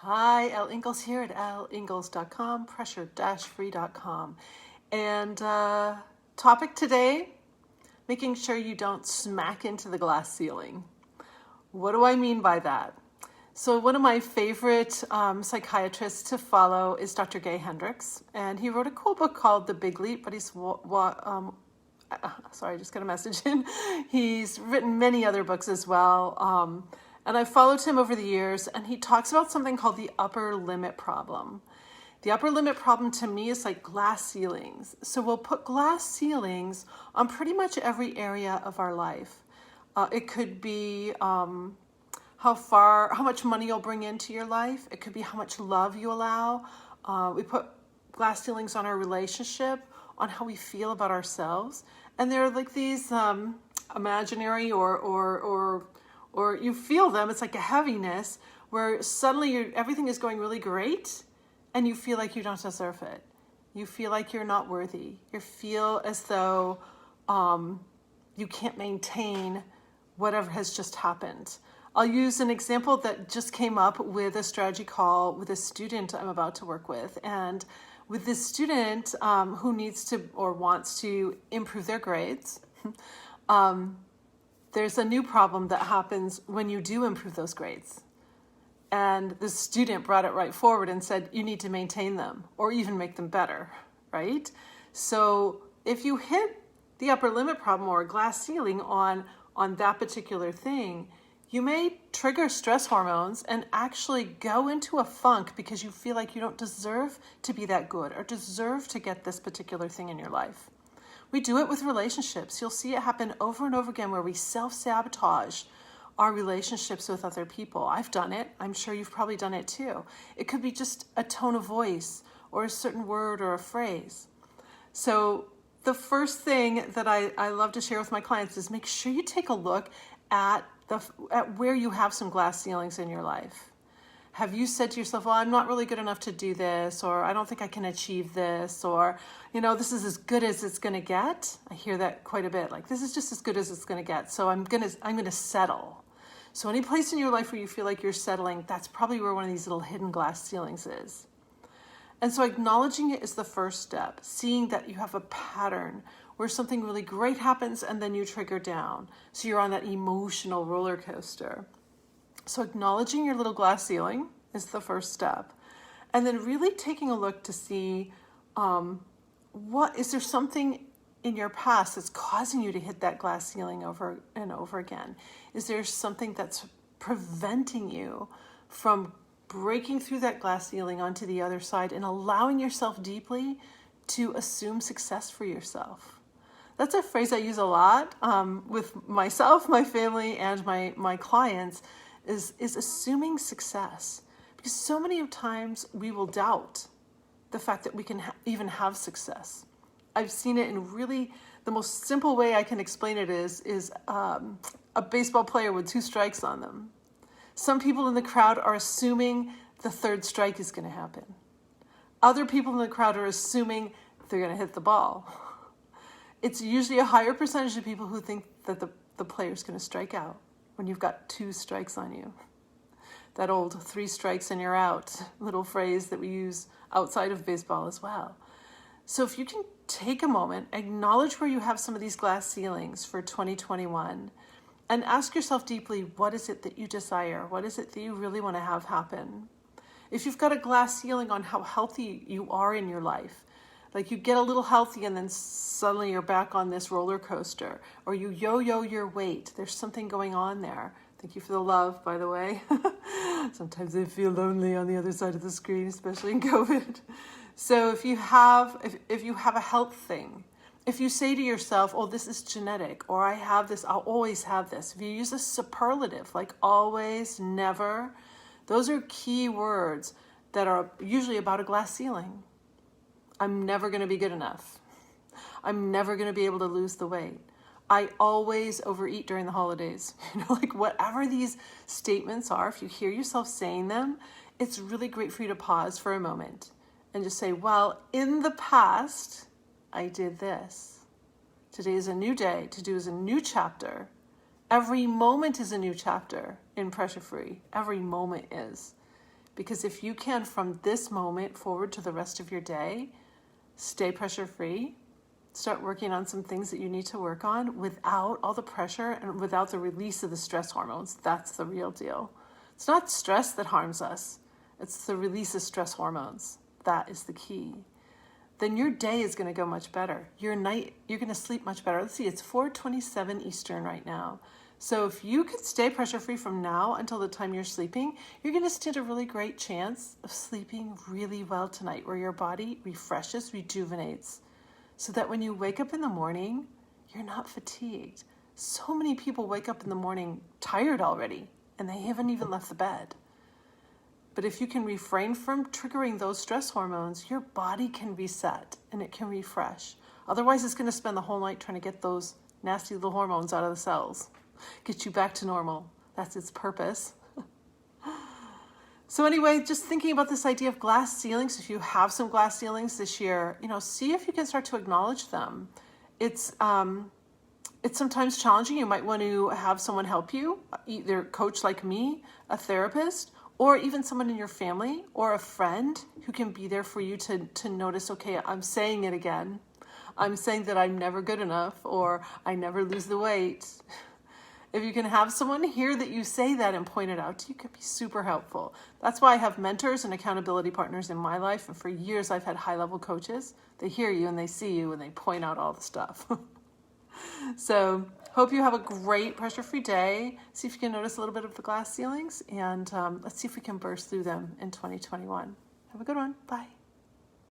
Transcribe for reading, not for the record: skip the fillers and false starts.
Hi, Elle Ingalls here at elleingles.com, pressure-free.com. And topic today, making sure you don't smack into the glass ceiling. What do I mean by that? So one of my favorite psychiatrists to follow is Dr. Gay Hendricks, and he wrote a cool book called The Big Leap, but sorry, I just got a message in. He's written many other books as well. And I've followed him over the years, and he talks about something called the upper limit problem. The upper limit problem to me is like glass ceilings. So we'll put glass ceilings on pretty much every area of our life. It could be how much money you'll bring into your life. It could be how much love you allow. We put glass ceilings on our relationship, on how we feel about ourselves. And they're like these imaginary or you feel them. It's like a heaviness where suddenly everything is going really great and you feel like you don't deserve it. You feel like you're not worthy. You feel as though you can't maintain whatever has just happened. I'll use an example that just came up with a strategy call with a student I'm about to work with. And with this student who needs to or wants to improve their grades, there's a new problem that happens when you do improve those grades. And the student brought it right forward and said, you need to maintain them or even make them better, right? So if you hit the upper limit problem or a glass ceiling on that particular thing, you may trigger stress hormones and actually go into a funk because you feel like you don't deserve to be that good or deserve to get this particular thing in your life. We do it with relationships. You'll see it happen over and over again where we self-sabotage our relationships with other people. I've done it. I'm sure you've probably done it too. It could be just a tone of voice or a certain word or a phrase. So the first thing that I love to share with my clients is make sure you take a look at where you have some glass ceilings in your life. Have you said to yourself, well, I'm not really good enough to do this, or I don't think I can achieve this, or, this is as good as it's going to get? I hear that quite a bit. Like, this is just as good as it's going to get, so I'm going to settle. So any place in your life where you feel like you're settling, that's probably where one of these little hidden glass ceilings is. And so acknowledging it is the first step, seeing that you have a pattern where something really great happens and then you trigger down. So you're on that emotional roller coaster. So acknowledging your little glass ceiling is the first step. And then really taking a look to see is there something in your past that's causing you to hit that glass ceiling over and over again? Is there something that's preventing you from breaking through that glass ceiling onto the other side and allowing yourself deeply to assume success for yourself? That's a phrase I use a lot with myself, my family, and my clients, is assuming success. Because so many times we will doubt the fact that we can even have success. I've seen it in really, the most simple way I can explain it is a baseball player with 2 strikes on them. Some people in the crowd are assuming the 3rd strike is going to happen. Other people in the crowd are assuming they're going to hit the ball. It's usually a higher percentage of people who think that the player's going to strike out when you've got 2 strikes on you. That old 3 strikes and you're out little phrase that we use outside of baseball as well. So if you can take a moment, acknowledge where you have some of these glass ceilings for 2021, and ask yourself deeply, what is it that you desire? What is it that you really want to have happen? If you've got a glass ceiling on how healthy you are in your life, like you get a little healthy and then suddenly you're back on this roller coaster, or you yo-yo your weight. There's something going on there. Thank you for the love, by the way. Sometimes I feel lonely on the other side of the screen, especially in COVID. So if you have a health thing, if you say to yourself, oh, this is genetic, or I have this, I'll always have this. If you use a superlative like always, never, those are key words that are usually about a glass ceiling. I'm never going to be good enough. I'm never going to be able to lose the weight. I always overeat during the holidays. Like whatever these statements are, if you hear yourself saying them, it's really great for you to pause for a moment and just say, well, in the past, I did this. Today is a new day. Today is a new chapter. Every moment is a new chapter in Pressure Free. Every moment is. Because if you can, from this moment forward to the rest of your day, stay pressure-free, start working on some things that you need to work on without all the pressure and without the release of the stress hormones. That's the real deal. It's not stress that harms us. It's the release of stress hormones. That is the key. Then your day is going to go much better. Your night, you're going to sleep much better. Let's see, it's 4:27 Eastern right now. So if you can stay pressure-free from now until the time you're sleeping, you're going to stand a really great chance of sleeping really well tonight, where your body refreshes, rejuvenates, so that when you wake up in the morning, you're not fatigued. So many people wake up in the morning tired already, and they haven't even left the bed. But if you can refrain from triggering those stress hormones, your body can reset and it can refresh. Otherwise, it's going to spend the whole night trying to get those nasty little hormones out of the cells, get you back to normal. That's its purpose. So anyway, just thinking about this idea of glass ceilings, if you have some glass ceilings this year, see if you can start to acknowledge them. It's sometimes challenging. You might want to have someone help you, either a coach like me, a therapist, or even someone in your family or a friend who can be there for you to notice, okay, I'm saying it again. I'm saying that I'm never good enough, or I never lose the weight. If you can have someone hear that you say that and point it out to you, it can be super helpful. That's why I have mentors and accountability partners in my life. And for years, I've had high-level coaches. They hear you and they see you and they point out all the stuff. So hope you have a great pressure-free day. See if you can notice a little bit of the glass ceilings, and let's see if we can burst through them in 2021. Have a good one. Bye.